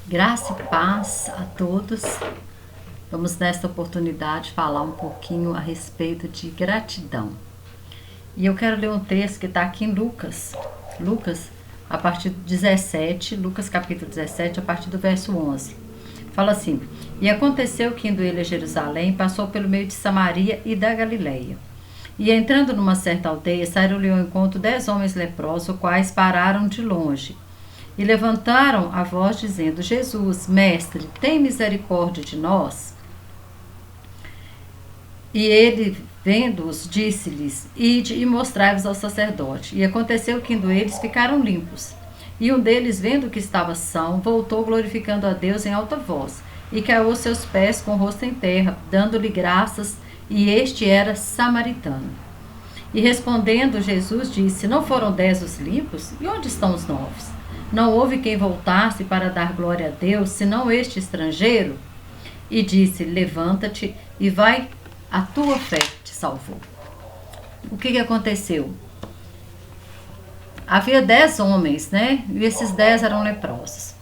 Graça e paz a todos. Vamos nesta oportunidade falar um pouquinho a respeito de gratidão. E eu quero ler um texto que está aqui em Lucas. Lucas, a partir do 17, Lucas capítulo 17, a partir do verso 11. Fala assim: E aconteceu que indo ele a Jerusalém, passou pelo meio de Samaria e da Galileia. E entrando numa certa aldeia, saíram-lhe ao encontro 10 homens leprosos, os quais pararam de longe. E levantaram a voz, dizendo: Jesus, mestre, tem misericórdia de nós. E ele, vendo-os, disse-lhes: Ide e mostrai-vos ao sacerdote. E aconteceu que, indo eles, ficaram limpos. E um deles, vendo que estava são, voltou glorificando a Deus em alta voz, e caiu aos seus pés com o rosto em terra, dando-lhe graças, e este era samaritano. E respondendo, Jesus disse: Não foram 10 os limpos? E onde estão os 9? Não houve quem voltasse para dar glória a Deus, senão este estrangeiro? E disse: Levanta-te e vai, a tua fé te salvou. O que aconteceu? Havia 10 homens, né? E esses 10 eram leprosos.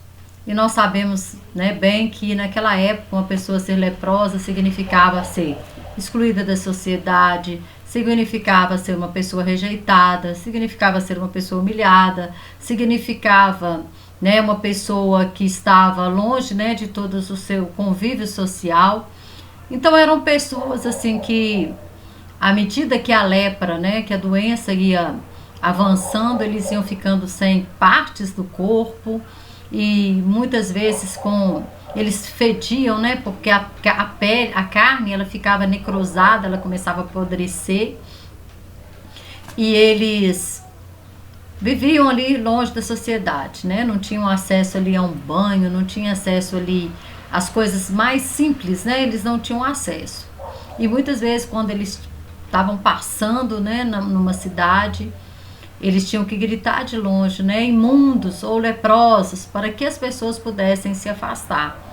E nós sabemos, né, bem que naquela época uma pessoa ser leprosa significava ser excluída da sociedade, significava ser uma pessoa rejeitada, significava ser uma pessoa humilhada, significava, né, uma pessoa que estava longe, né, de todo o seu convívio social. Então eram pessoas assim que, à medida que a lepra, né, que a doença ia avançando, eles iam ficando sem partes do corpo e muitas vezes eles fediam, né, porque a pele, a carne, ela ficava necrosada, ela começava a apodrecer, e eles viviam ali longe da sociedade, né, não tinham acesso ali a um banho, não tinham acesso ali às coisas mais simples, né, eles não tinham acesso. E muitas vezes quando eles estavam passando, né, numa cidade, eles tinham que gritar de longe, né, imundos ou leprosos, para que as pessoas pudessem se afastar.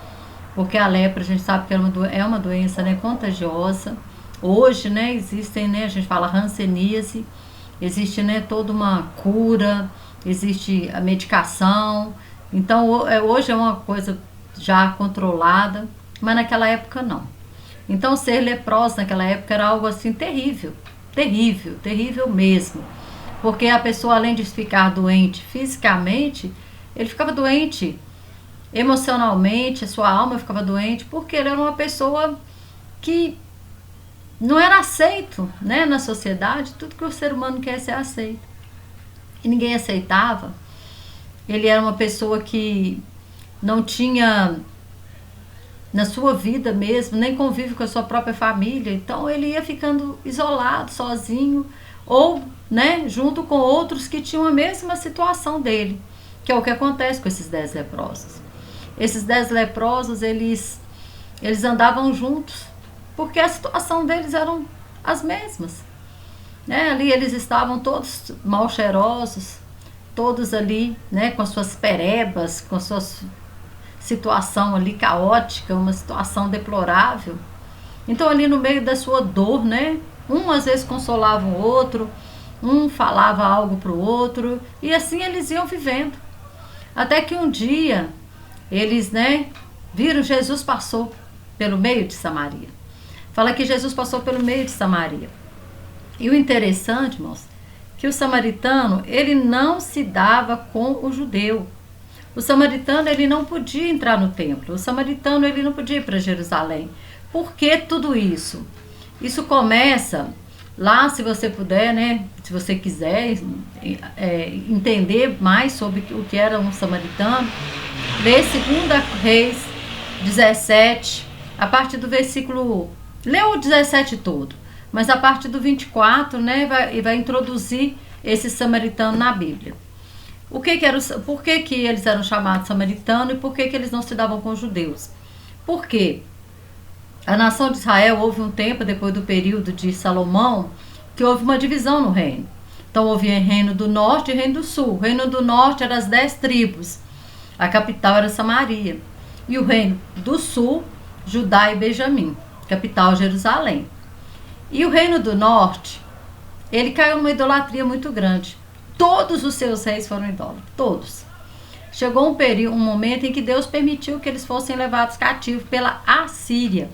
Porque a lepra, a gente sabe que é uma doença, né, contagiosa. Hoje, né, existem, né, a gente fala hanseníase, existe, né, toda uma cura, existe a medicação. Então, hoje é uma coisa já controlada, mas naquela época não. Então, ser leproso naquela época era algo assim terrível, terrível, terrível mesmo. Porque a pessoa, além de ficar doente fisicamente, ele ficava doente emocionalmente, a sua alma ficava doente, porque ele era uma pessoa que não era aceito, né, na sociedade. Tudo que o ser humano quer é ser aceito. E ninguém aceitava. Ele era uma pessoa que não tinha, na sua vida mesmo, nem convívio com a sua própria família. Então ele ia ficando isolado, sozinho, ou, né, junto com outros que tinham a mesma situação dele, que é o que acontece com esses 10 leprosos. Esses 10 leprosos, eles andavam juntos, porque a situação deles eram as mesmas, né? Ali eles estavam todos mal cheirosos, todos ali, né, com as suas perebas, com a sua situação ali caótica, uma situação deplorável. Então ali no meio da sua dor, né, um às vezes consolava o outro, um falava algo para o outro, e assim eles iam vivendo. Até que um dia eles, né, viram Jesus passou pelo meio de Samaria. Fala que Jesus passou pelo meio de Samaria. E o interessante, irmãos, que o samaritano, ele não se dava com o judeu. O samaritano, ele não podia entrar no templo. O samaritano, ele não podia ir para Jerusalém. Por que tudo isso? Isso começa lá, se você puder, né, se você quiser entender mais sobre o que era um samaritano, lê 2 Reis 17, a partir do versículo, lê o 17 todo, mas a partir do 24, né, vai introduzir esse samaritano na Bíblia. Por que eles eram chamados samaritanos e por que eles não se davam com os judeus? Porque a nação de Israel, houve um tempo, depois do período de Salomão, que houve uma divisão no reino. Então houve o reino do norte e o reino do sul. O reino do norte era as 10 tribos. A capital era Samaria. E o reino do sul, Judá e Benjamim. Capital Jerusalém. E o reino do norte, ele caiu numa idolatria muito grande. Todos os seus reis foram idólatras. Todos. chegou um momento em que Deus permitiu que eles fossem levados cativos pela Assíria,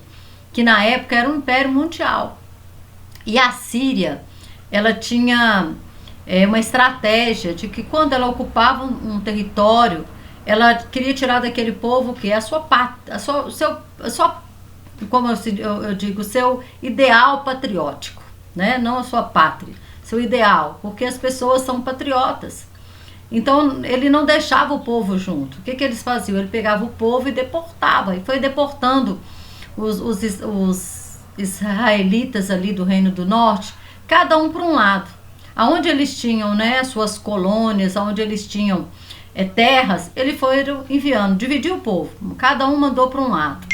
que na época era um império mundial. E a Síria, ela tinha uma estratégia de que quando ela ocupava um território, ela queria tirar daquele povo que é a sua pátria, como eu digo, o seu ideal patriótico, né? Não a sua pátria, seu ideal, porque as pessoas são patriotas. Então ele não deixava o povo junto. O que eles faziam? Ele pegava o povo e deportava, e foi deportando os israelitas ali do Reino do Norte, cada um para um lado. Aonde eles tinham, né, suas colônias, aonde eles tinham terras, ele foi enviando, dividiu o povo, cada um mandou para um lado.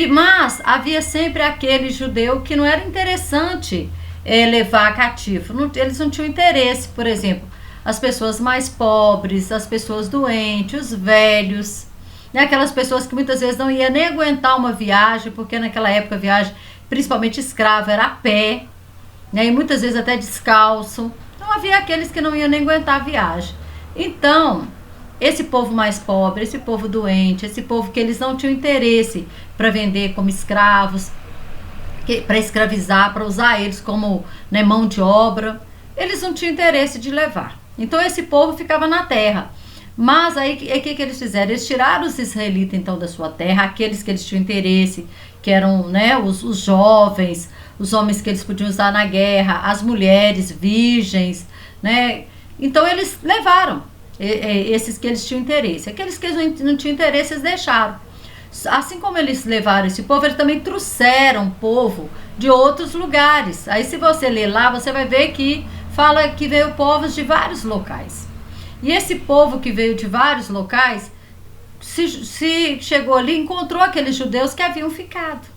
Mas havia sempre aquele judeu que não era interessante levar cativo, eles não tinham interesse, por exemplo, as pessoas mais pobres, as pessoas doentes, os velhos, né, aquelas pessoas que muitas vezes não iam nem aguentar uma viagem, porque naquela época a viagem, principalmente escrava, era a pé, né, e muitas vezes até descalço. Então havia aqueles que não iam nem aguentar a viagem. Então, esse povo mais pobre, esse povo doente, esse povo que eles não tinham interesse para vender como escravos, para escravizar, para usar eles como, né, mão de obra, eles não tinham interesse de levar. Então esse povo ficava na terra. Mas aí o que eles fizeram? Eles tiraram os israelitas então da sua terra, aqueles que eles tinham interesse, que eram, né, os jovens, os homens que eles podiam usar na guerra, as mulheres virgens, né? Então eles levaram esses que eles tinham interesse. Aqueles que não tinham interesse, eles deixaram. Assim como eles levaram esse povo, eles também trouxeram povo de outros lugares. Aí se você ler lá, você vai ver que fala que veio povos de vários locais. E esse povo que veio de vários locais, se chegou ali, encontrou aqueles judeus que haviam ficado.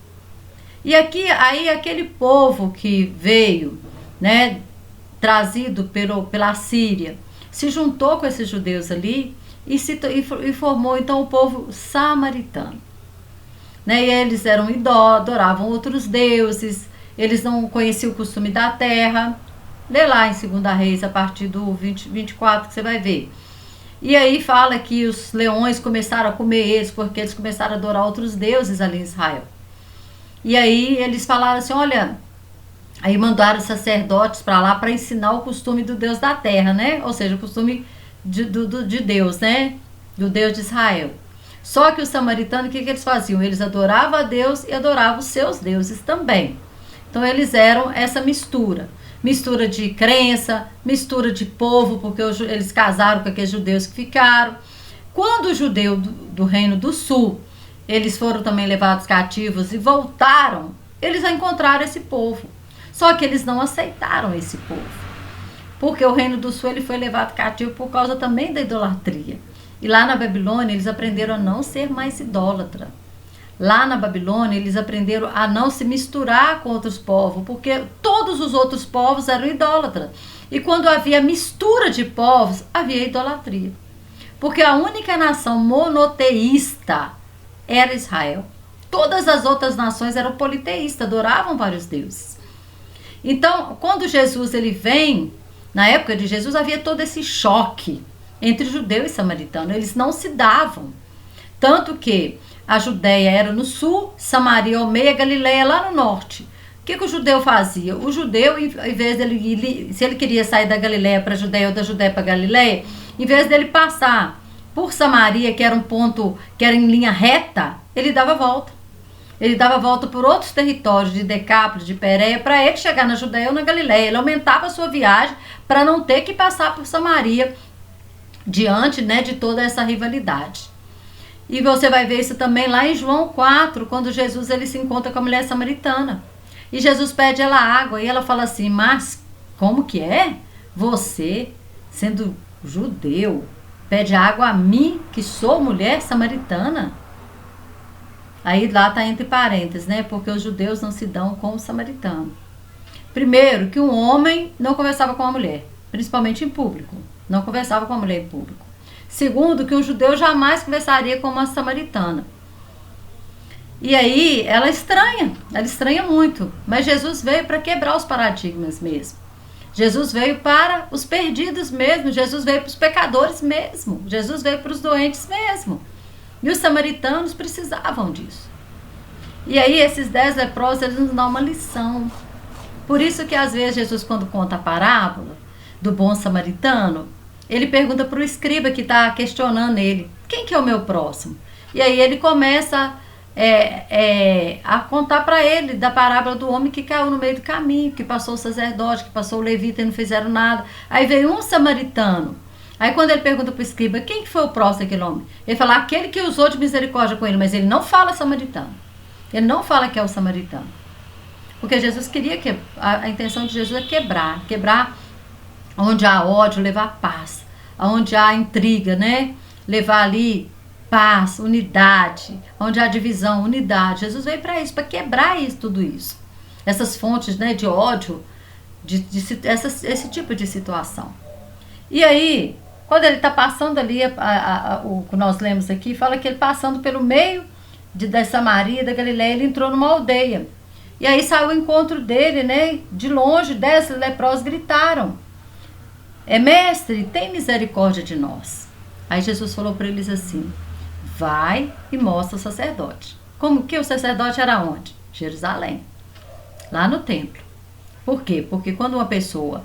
E aí aquele povo que veio, né, trazido pela Síria, se juntou com esses judeus ali e formou então o povo samaritano. Né? E eles eram idólatras, adoravam outros deuses, eles não conheciam o costume da terra. Lê lá em 2 Reis, a partir do 24, que você vai ver. E aí fala que os leões começaram a comer eles, porque eles começaram a adorar outros deuses ali em Israel. E aí eles falaram assim, olha, aí mandaram sacerdotes para lá para ensinar o costume do Deus da terra, né? Ou seja, o costume de Deus, né? Do Deus de Israel. Só que os samaritanos, o que eles faziam? Eles adoravam a Deus e adoravam os seus deuses também. Então eles eram essa mistura de crença, mistura de povo, porque eles casaram com aqueles judeus que ficaram. Quando os judeus do Reino do Sul, eles foram também levados cativos e voltaram, eles encontraram esse povo. Só que eles não aceitaram esse povo, porque o Reino do Sul ele foi levado cativo por causa também da idolatria. E lá na Babilônia eles aprenderam a não ser mais idólatra. Lá na Babilônia eles aprenderam a não se misturar com outros povos, porque todos os outros povos eram idólatras. E quando havia mistura de povos, havia idolatria. Porque a única nação monoteísta era Israel. Todas as outras nações eram politeístas, adoravam vários deuses. Então, quando Jesus ele vem, na época de Jesus havia todo esse choque entre judeu e samaritano. Eles não se davam. Tanto que a Judéia era no sul, Samaria ao meio, a Galileia lá no norte. O que o judeu fazia? O judeu, em vez dele, se ele queria sair da Galileia para a Judéia ou da Judéia para a Galileia, em vez dele passar por Samaria, que era um ponto que era em linha reta, ele dava volta. Ele dava volta por outros territórios de Decápolis, de Pérea, para ele chegar na Judéia ou na Galileia. Ele aumentava a sua viagem para não ter que passar por Samaria diante, né, de toda essa rivalidade. E você vai ver isso também lá em João 4, quando Jesus ele se encontra com a mulher samaritana. E Jesus pede ela água e ela fala assim, mas como que é? Você, sendo judeu, pede água a mim, que sou mulher samaritana? Aí lá está entre parênteses, né? Porque os judeus não se dão com o samaritano. Primeiro, que um homem não conversava com a mulher, principalmente em público. Não conversava com a mulher em público. Segundo, que um judeu jamais conversaria com uma samaritana. E aí, ela estranha muito. Mas Jesus veio para quebrar os paradigmas mesmo. Jesus veio para os perdidos mesmo, Jesus veio para os pecadores mesmo, Jesus veio para os doentes mesmo. E os samaritanos precisavam disso. E aí esses 10 leprosos, eles nos dão uma lição. Por isso que às vezes Jesus, quando conta a parábola do bom samaritano, ele pergunta para o escriba que está questionando ele, quem que é o meu próximo? E aí ele começa a contar para ele da parábola do homem que caiu no meio do caminho, que passou o sacerdote, que passou o levita e não fizeram nada. Aí veio um samaritano. Aí quando ele pergunta para o escriba, quem que foi o próximo daquele homem? Ele fala, aquele que usou de misericórdia com ele, mas ele não fala samaritano. Ele não fala que é o samaritano. Porque Jesus queria que a intenção de Jesus é quebrar onde há ódio, levar paz, onde há intriga, né? Levar ali paz, unidade, onde há divisão, unidade. Jesus veio para isso, para quebrar isso, tudo isso. Essas fontes, né, de ódio, esse tipo de situação. E aí, quando ele está passando ali, o que nós lemos aqui, fala que ele passando pelo meio da Samaria, da Galileia, ele entrou numa aldeia. E aí saiu o encontro dele, né? De longe, 10 leprosos gritaram, mestre, tem misericórdia de nós. Aí Jesus falou para eles assim, vai e mostra o sacerdote. Como que o sacerdote era onde? Jerusalém, lá no templo. Por quê? Porque quando uma pessoa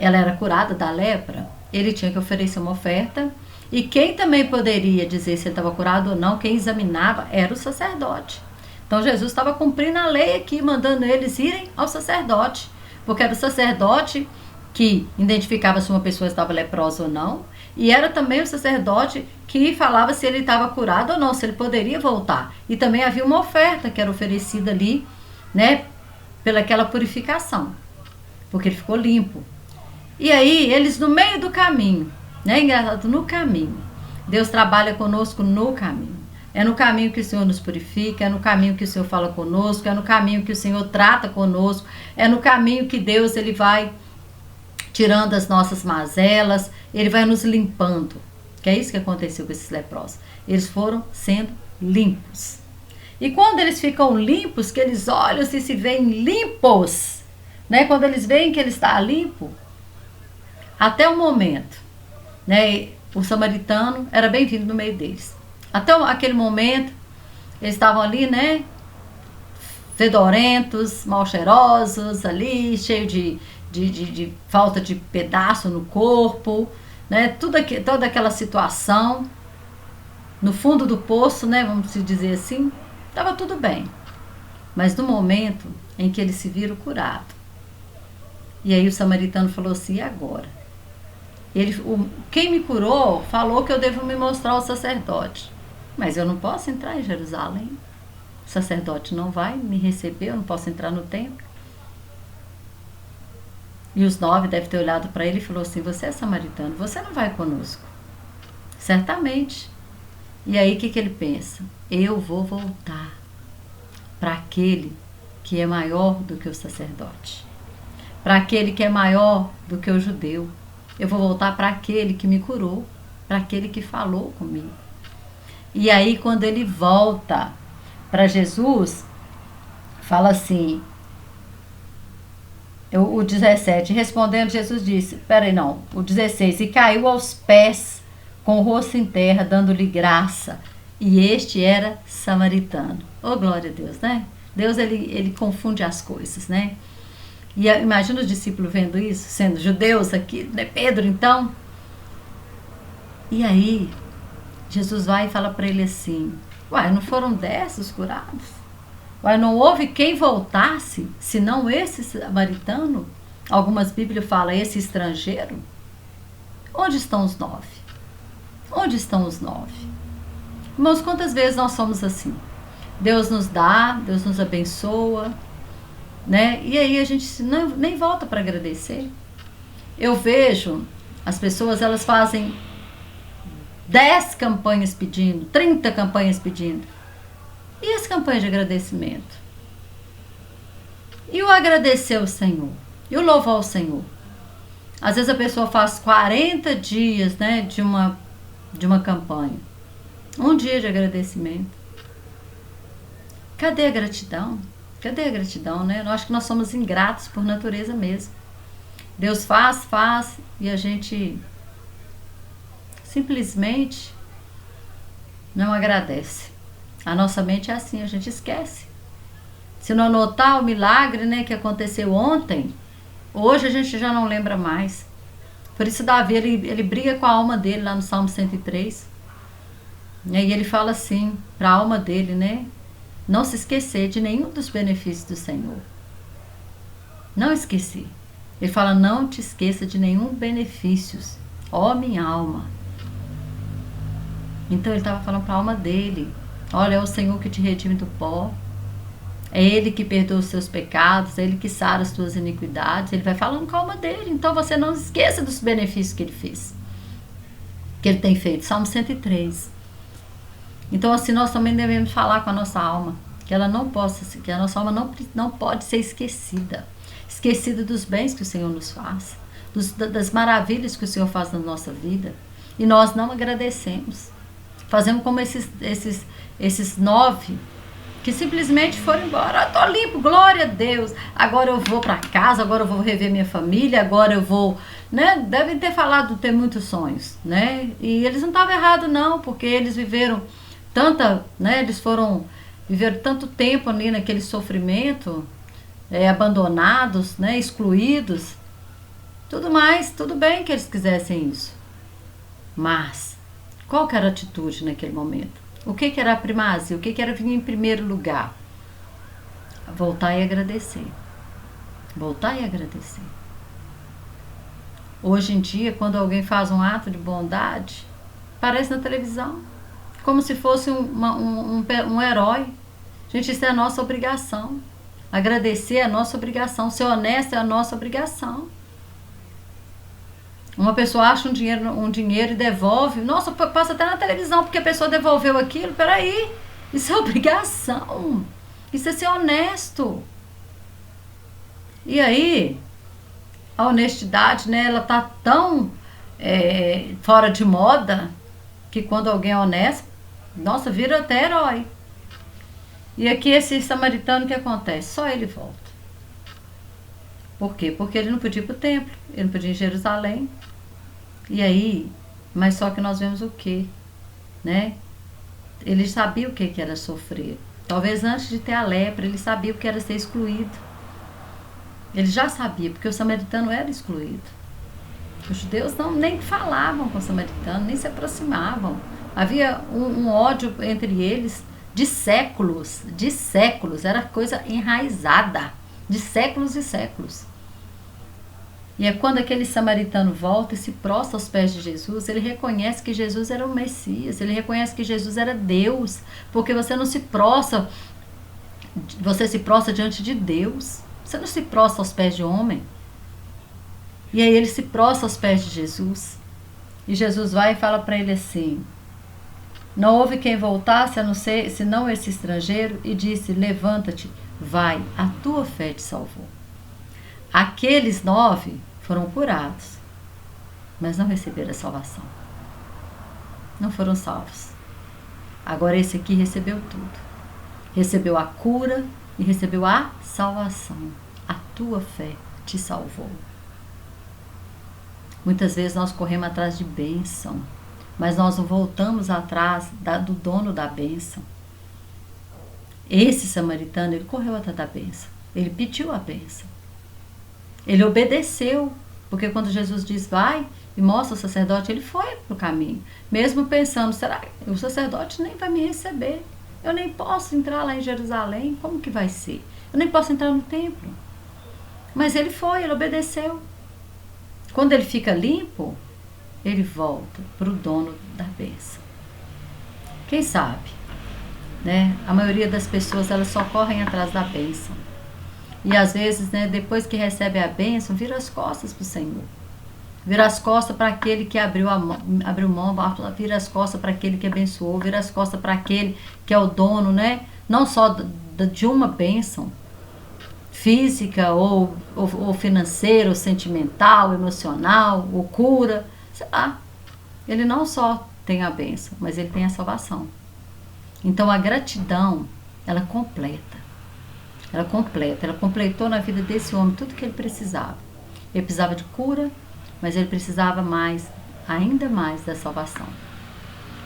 ela era curada da lepra, ele tinha que oferecer uma oferta, e quem também poderia dizer se ele estava curado ou não, quem examinava era o sacerdote. Então Jesus estava cumprindo a lei aqui, mandando eles irem ao sacerdote, porque era o sacerdote que identificava se uma pessoa estava leprosa ou não, e era também o sacerdote que falava se ele estava curado ou não, se ele poderia voltar. E também havia uma oferta que era oferecida ali, né, pelaquela purificação, porque ele ficou limpo. E aí, eles no meio do caminho, né, engraçado, no caminho, Deus trabalha conosco no caminho. É no caminho que o Senhor nos purifica, é no caminho que o Senhor fala conosco, é no caminho que o Senhor trata conosco, é no caminho que Deus ele vai tirando as nossas mazelas, ele vai nos limpando. Que é isso que aconteceu com esses leprosos. Eles foram sendo limpos. E quando eles ficam limpos, que eles olham e se veem limpos, né? Quando eles veem que ele está limpo, até o momento, né? O samaritano era bem-vindo no meio deles. Até aquele momento, eles estavam ali, né? Fedorentos, mal cheirosos, ali, cheio de falta de pedaço no corpo, né? Toda aquela situação, no fundo do poço, né? Vamos dizer assim, estava tudo bem. Mas no momento em que eles se viram curados, e aí o samaritano falou assim, e agora? Quem me curou falou que eu devo me mostrar ao sacerdote. Mas eu não posso entrar em Jerusalém. O sacerdote não vai me receber, eu não posso entrar no templo. E os 9 devem ter olhado para ele e falou assim, você é samaritano, você não vai conosco. Certamente. E aí o que ele pensa? Eu vou voltar para aquele que é maior do que o sacerdote. Para aquele que é maior do que o judeu. Eu vou voltar para aquele que me curou, para aquele que falou comigo. E aí quando ele volta para Jesus, fala assim, o 17, respondendo Jesus disse, o 16, e caiu aos pés com o rosto em terra, dando-lhe graça, e este era samaritano. Oh, glória a Deus, né? Deus, ele confunde as coisas, né? E imagina os discípulos vendo isso, sendo judeus aqui, né? Pedro, então. E aí, Jesus vai e fala para ele assim, não foram 10 os curados? Não houve quem voltasse, senão esse samaritano? Algumas Bíblias falam, esse estrangeiro? Onde estão os 9? Onde estão os 9? Irmãos, quantas vezes nós somos assim? Deus nos dá, Deus nos abençoa, né? E aí a gente nem volta para agradecer. Eu vejo as pessoas, elas fazem 10 campanhas pedindo, 30 campanhas pedindo. E as campanhas de agradecimento? E o agradecer ao Senhor? E o louvar ao Senhor? Às vezes a pessoa faz 40 dias, né, de uma campanha. Um dia de agradecimento. Cadê a gratidão? Cadê a gratidão, né? Eu acho que nós somos ingratos por natureza mesmo. Deus faz, e a gente simplesmente não agradece. A nossa mente é assim, a gente esquece. Se não anotar o milagre, né, que aconteceu ontem, hoje a gente já não lembra mais. Por isso Davi, ele briga com a alma dele lá no Salmo 103. E aí ele fala assim, para a alma dele, né, não se esquecer de nenhum dos benefícios do Senhor. Não esquecer. Ele fala, não te esqueça de nenhum benefícios, ó minha alma. Então ele estava falando para a alma dele, olha, é o Senhor que te redime do pó, é Ele que perdoa os seus pecados, é Ele que sara as tuas iniquidades. Ele vai falando com a alma dele, então você não esqueça dos benefícios que Ele fez, que Ele tem feito. Salmo 103. Então assim, nós também devemos falar com a nossa alma, que ela não possa, que a nossa alma não pode ser esquecida dos bens que o Senhor nos faz, das maravilhas que o Senhor faz na nossa vida, e nós não agradecemos. Fazemos como esses 9 que simplesmente foram embora. Tô limpo, glória a Deus, agora eu vou para casa, agora eu vou rever minha família, agora eu vou, né? Devem ter falado ter muitos sonhos, né? E eles não estavam errados não, porque eles viveram né? Viveram tanto tempo ali naquele sofrimento, abandonados, né? Excluídos, tudo mais, tudo bem que eles quisessem isso, mas qual que era a atitude naquele momento? O que era a primazia? O que era vir em primeiro lugar? Voltar e agradecer. Voltar e agradecer. Hoje em dia, quando alguém faz um ato de bondade, aparece na televisão, como se fosse um herói. Gente, isso é a nossa obrigação. Agradecer é a nossa obrigação. Ser honesto é a nossa obrigação. Uma pessoa acha um dinheiro e devolve. Nossa, passa até na televisão porque a pessoa devolveu aquilo. Peraí, isso é obrigação. Isso é ser honesto. E aí, a honestidade, né, ela tá tão fora de moda que quando alguém é honesto, nossa, vira até herói. E aqui esse samaritano, o que acontece? Só ele volta. Por quê? Porque ele não podia ir para o templo, ele não podia ir em Jerusalém. E aí, mas só que nós vemos o quê? Né? Ele sabia o que era sofrer. Talvez antes de ter a lepra, ele sabia o que era ser excluído. Ele já sabia, porque o samaritano era excluído. Os judeus nem falavam com o samaritano, nem se aproximavam. Havia um ódio entre eles de séculos, era coisa enraizada, de séculos e séculos. E é quando aquele samaritano volta e se prostra aos pés de Jesus, ele reconhece que Jesus era o Messias, ele reconhece que Jesus era Deus, porque você não se prostra, você se prostra diante de Deus, você não se prostra aos pés de homem. E aí ele se prostra aos pés de Jesus, e Jesus vai e fala para ele assim, não houve quem voltasse a não ser, senão esse estrangeiro, e disse, levanta-te, vai, a tua fé te salvou. Aqueles 9 foram curados, mas não receberam a salvação. Não foram salvos. Agora esse aqui recebeu tudo. Recebeu a cura e recebeu a salvação. A tua fé te salvou. Muitas vezes nós corremos atrás de bênção, mas nós não voltamos atrás do dono da bênção. Esse samaritano, ele correu atrás da bênção. Ele pediu a bênção. Ele obedeceu, porque quando Jesus diz vai e mostra o sacerdote, ele foi para o caminho, mesmo pensando, será que o sacerdote nem vai me receber? Eu nem posso entrar lá em Jerusalém, como que vai ser? Eu nem posso entrar no templo. Mas ele foi, ele obedeceu. Quando ele fica limpo, ele volta para o dono da bênção. Quem sabe, né? A maioria das pessoas, elas só correm atrás da bênção. E às vezes, né, depois que recebe a bênção, vira as costas para o Senhor. Vira as costas para aquele que abriu mão, vira as costas para aquele que abençoou, vira as costas para aquele que é o dono, né? Não só de uma bênção física ou financeira, ou sentimental, emocional, ou cura, sei lá. Ele não só tem a bênção, mas ele tem a salvação. Então a gratidão, ela completa. Ela completou na vida desse homem tudo que ele precisava. Ele precisava de cura, mas ele precisava mais, ainda mais, da salvação.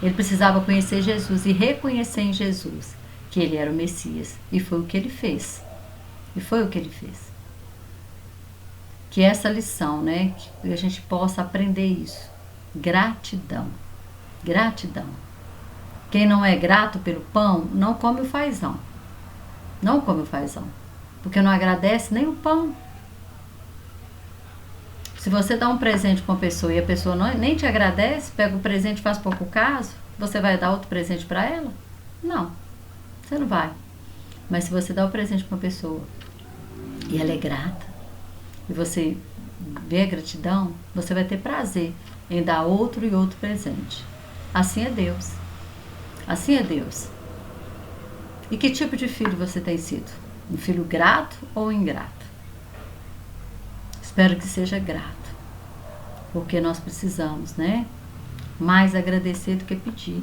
Ele precisava conhecer Jesus e reconhecer em Jesus que ele era o Messias. E foi o que ele fez. E foi o que ele fez. Que essa lição, né, que a gente possa aprender isso. Gratidão. Gratidão. Quem não é grato pelo pão, não come o fazão. Não come o fazão. Porque não agradece nem o pão. Se você dá um presente para uma pessoa e a pessoa nem te agradece, pega o presente e faz pouco caso, você vai dar outro presente para ela? Não, você não vai. Mas se você dá o presente para uma pessoa e ela é grata, e você vê a gratidão, você vai ter prazer em dar outro e outro presente. Assim é Deus. Assim é Deus. E que tipo de filho você tem sido? Um filho grato ou ingrato? Espero que seja grato, porque nós precisamos, né? Mais agradecer do que pedir.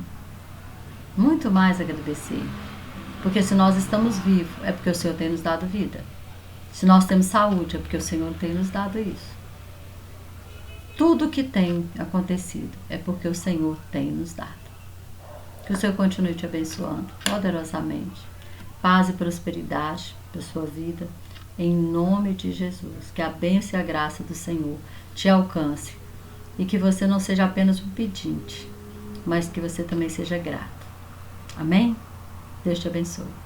Muito mais agradecer. Porque se nós estamos vivos, é porque o Senhor tem nos dado vida. Se nós temos saúde, é porque o Senhor tem nos dado isso. Tudo que tem acontecido é porque o Senhor tem nos dado. Que o Senhor continue te abençoando poderosamente. Paz e prosperidade para a sua vida. Em nome de Jesus, que a bênção e a graça do Senhor te alcance e que você não seja apenas um pedinte, mas que você também seja grato. Amém? Deus te abençoe.